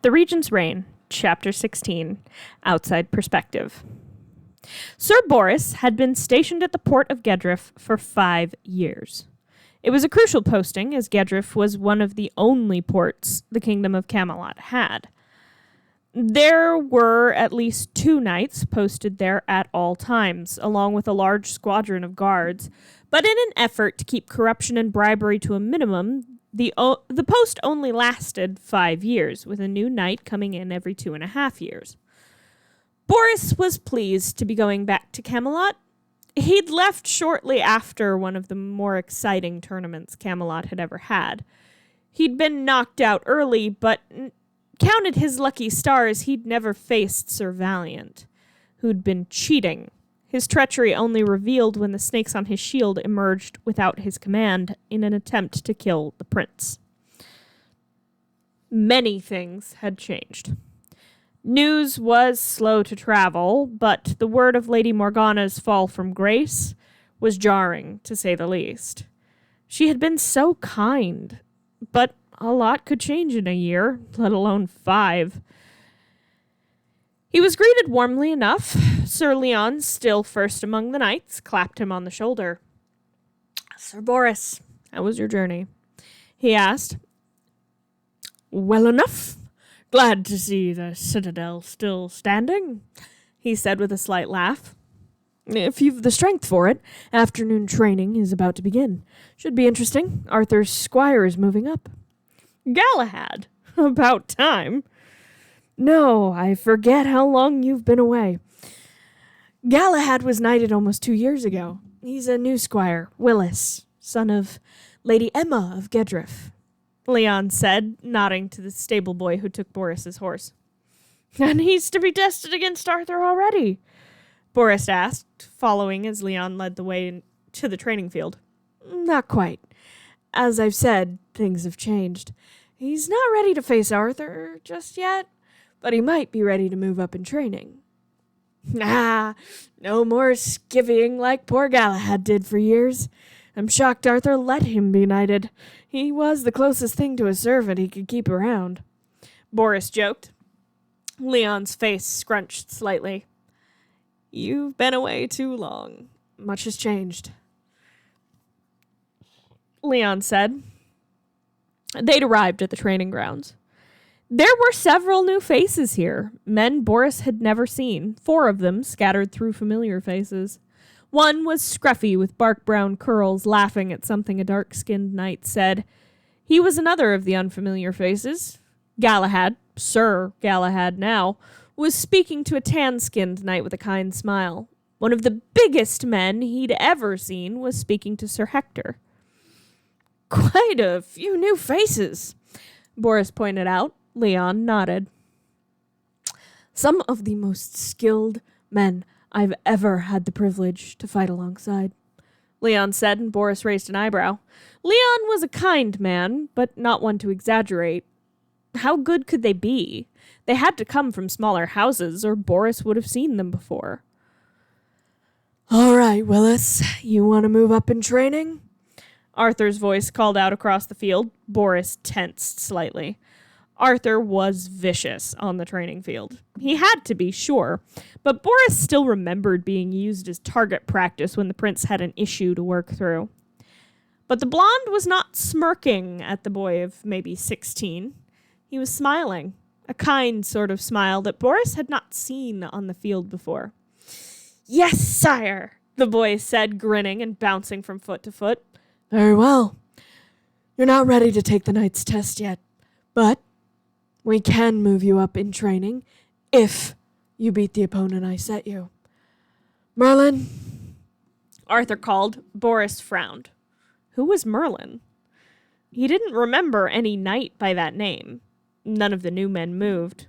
The Regent's Reign, Chapter 16, Outside Perspective. Sir Boris had been stationed at the port of Gedrif for 5 years. It was a crucial posting, as Gedrif was one of the only ports the Kingdom of Camelot had. There were at least 2 knights posted there at all times, along with a large squadron of guards, but in an effort to keep corruption and bribery to a minimum, the post only lasted 5 years, with a new knight coming in every 2.5 years. Boris was pleased to be going back to Camelot. He'd left shortly after one of the more exciting tournaments Camelot had ever had. He'd been knocked out early, but counted his lucky stars he'd never faced Sir Valiant, who'd been cheating. His treachery only revealed when the snakes on his shield emerged without his command in an attempt to kill the prince. Many things had changed. News was slow to travel, but the word of Lady Morgana's fall from grace was jarring, to say the least. She had been so kind, but a lot could change in a year, let alone 5. He was greeted warmly enough. Sir Leon, still first among the knights, clapped him on the shoulder. "Sir Boris, how was your journey?" he asked. "Well enough. Glad to see the citadel still standing," he said with a slight laugh. "If you've the strength for it, afternoon training is about to begin. Should be interesting. Arthur's squire is moving up." "Galahad? About time." "No, I forget how long you've been away. Galahad was knighted almost 2 years ago. He's a new squire, Willis, son of Lady Emma of Gedrif," Leon said, nodding to the stable boy who took Boris's horse. "And he's to be tested against Arthur already?" Boris asked, following as Leon led the way to the training field. "Not quite. As I've said, things have changed. He's not ready to face Arthur just yet, but he might be ready to move up in training." "Ah, no more skivvying like poor Galahad did for years. I'm shocked Arthur let him be knighted. He was the closest thing to a servant he could keep around," Boris joked. Leon's face scrunched slightly. "You've been away too long. Much has changed," Leon said. They'd arrived at the training grounds. There were several new faces here, men Boris had never seen, 4 of them scattered through familiar faces. One was scruffy with bark brown curls, laughing at something a dark-skinned knight said. He was another of the unfamiliar faces. Galahad, Sir Galahad now, was speaking to a tan-skinned knight with a kind smile. One of the biggest men he'd ever seen was speaking to Sir Hector. "Quite a few new faces," Boris pointed out. Leon nodded. "Some of the most skilled men I've ever had the privilege to fight alongside," Leon said, and Boris raised an eyebrow. Leon was a kind man, but not one to exaggerate. How good could they be? They had to come from smaller houses, or Boris would have seen them before. "All right, Willis, you want to move up in training?" Arthur's voice called out across the field. Boris tensed slightly. Arthur was vicious on the training field. He had to be, sure, but Boris still remembered being used as target practice when the prince had an issue to work through. But the blonde was not smirking at the boy of maybe 16. He was smiling, a kind sort of smile that Boris had not seen on the field before. "Yes, sire," the boy said, grinning and bouncing from foot to foot. "Very well. You're not ready to take the knight's test yet, but we can move you up in training if you beat the opponent I set you. Merlin," Arthur called. Boris frowned. Who was Merlin? He didn't remember any knight by that name. None of the new men moved.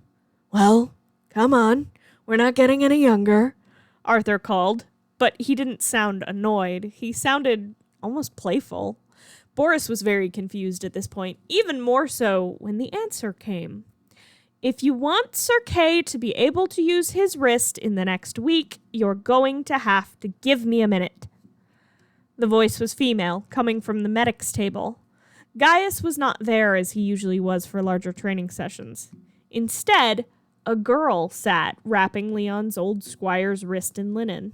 "Well, come on. We're not getting any younger," Arthur called, but he didn't sound annoyed. He sounded almost playful. Boris was very confused at this point, even more so when the answer came. "If you want Sir Kay to be able to use his wrist in the next week, you're going to have to give me a minute." The voice was female, coming from the medic's table. Gaius was not there as he usually was for larger training sessions. Instead, a girl sat, wrapping Leon's old squire's wrist in linen.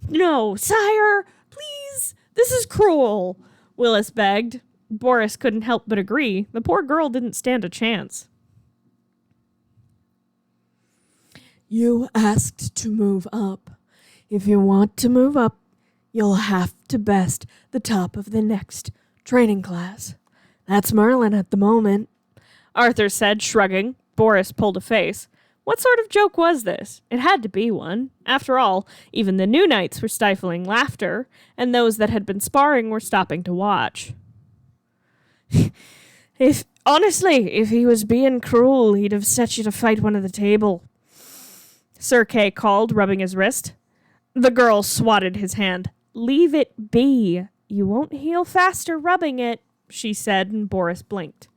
"No, sire, please, this is cruel," Willis begged. Boris couldn't help but agree. The poor girl didn't stand a chance. "You asked to move up. If you want to move up, you'll have to best the top of the next training class. That's Merlin at the moment," Arthur said, shrugging. Boris pulled a face. What sort of joke was this? It had to be one. After all, even the new knights were stifling laughter, and those that had been sparring were stopping to watch. If he was being cruel, he'd have set you to fight one of the table," Sir Kay called, rubbing his wrist. The girl swatted his hand. "Leave it be. You won't heal faster rubbing it," she said, and Boris blinked.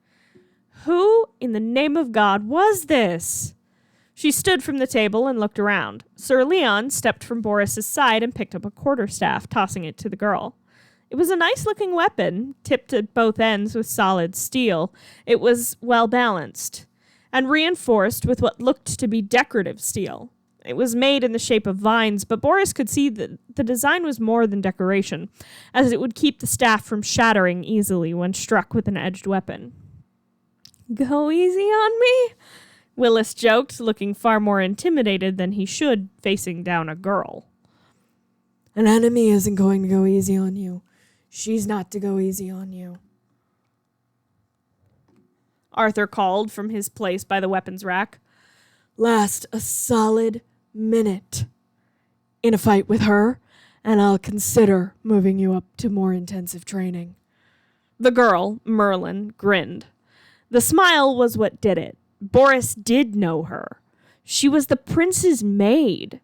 Who in the name of God was this? She stood from the table and looked around. Sir Leon stepped from Boris's side and picked up a quarterstaff, tossing it to the girl. It was a nice-looking weapon, tipped at both ends with solid steel. It was well-balanced and reinforced with what looked to be decorative steel. It was made in the shape of vines, but Boris could see that the design was more than decoration, as it would keep the staff from shattering easily when struck with an edged weapon. "Go easy on me?" Willis joked, looking far more intimidated than he should, facing down a girl. "An enemy isn't going to go easy on you. She's not to go easy on you," Arthur called from his place by the weapons rack. "Last a solid minute in a fight with her, and I'll consider moving you up to more intensive training." The girl, Merlin, grinned. The smile was what did it. Boris did know her. She was the prince's maid.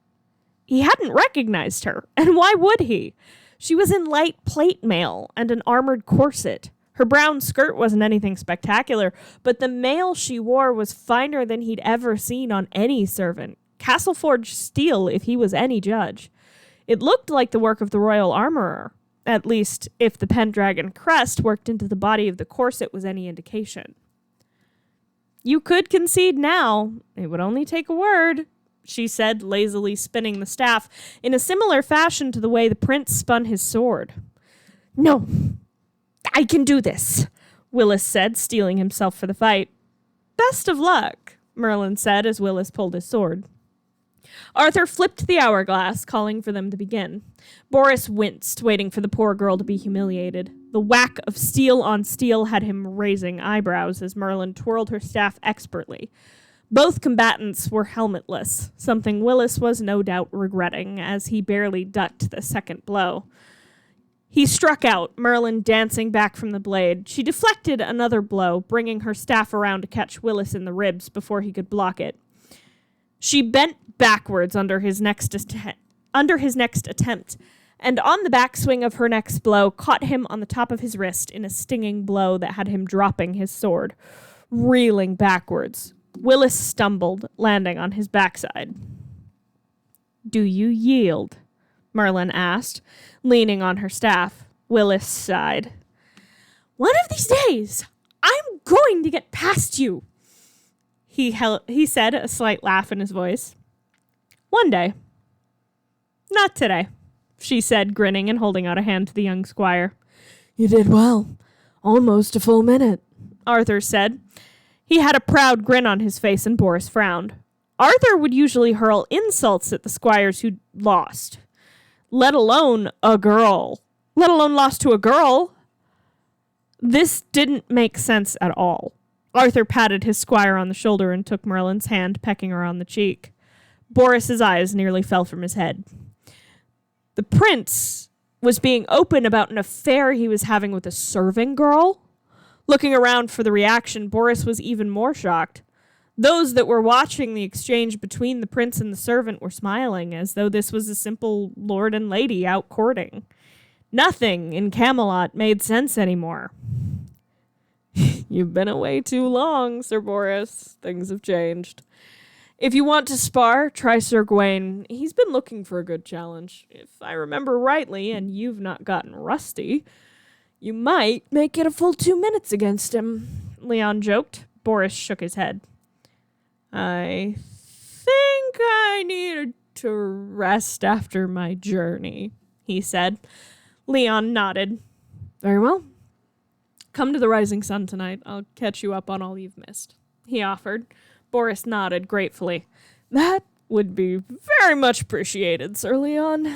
He hadn't recognized her, and why would he? She was in light plate mail and an armored corset. Her brown skirt wasn't anything spectacular, but the mail she wore was finer than he'd ever seen on any servant. Castle-forged steel, if he was any judge. It looked like the work of the royal armorer. At least, if the Pendragon crest worked into the body of the corset was any indication. "You could concede now. It would only take a word," she said, lazily spinning the staff in a similar fashion to the way the prince spun his sword. "No, I can do this," Willis said, steeling himself for the fight. "Best of luck," Merlin said as Willis pulled his sword. Arthur flipped the hourglass, calling for them to begin. Boris winced, waiting for the poor girl to be humiliated. The whack of steel on steel had him raising eyebrows as Merlin twirled her staff expertly. Both combatants were helmetless, something Willis was no doubt regretting as he barely ducked the second blow. He struck out, Merlin dancing back from the blade. She deflected another blow, bringing her staff around to catch Willis in the ribs before he could block it. She bent backwards under his next attempt, and on the backswing of her next blow, caught him on the top of his wrist in a stinging blow that had him dropping his sword, reeling backwards. Willis stumbled, landing on his backside. "Do you yield?" Merlin asked, leaning on her staff. Willis sighed. "One of these days, I'm going to get past you," he said, a slight laugh in his voice. "One day. Not today," she said, grinning and holding out a hand to the young squire. "You did well. Almost a full minute," Arthur said. He had a proud grin on his face, and Boris frowned. Arthur would usually hurl insults at the squires who lost. Let alone a girl. Let alone lost to a girl. This didn't make sense at all. Arthur patted his squire on the shoulder and took Merlin's hand, pecking her on the cheek. Boris's eyes nearly fell from his head. The prince was being open about an affair he was having with a serving girl? Looking around for the reaction, Boris was even more shocked. Those that were watching the exchange between the prince and the servant were smiling, as though this was a simple lord and lady out courting. Nothing in Camelot made sense anymore. "You've been away too long, Sir Boris. Things have changed. If you want to spar, try Sir Gawain. He's been looking for a good challenge. If I remember rightly, and you've not gotten rusty, you might make it a full 2 minutes against him," Leon joked. Boris shook his head. I think I need to rest after my journey, he said. Leon nodded. Very well. Come to the Rising Sun tonight. I'll catch you up on all you've missed, he offered. Boris nodded gratefully. That would be very much appreciated, Sir Leon.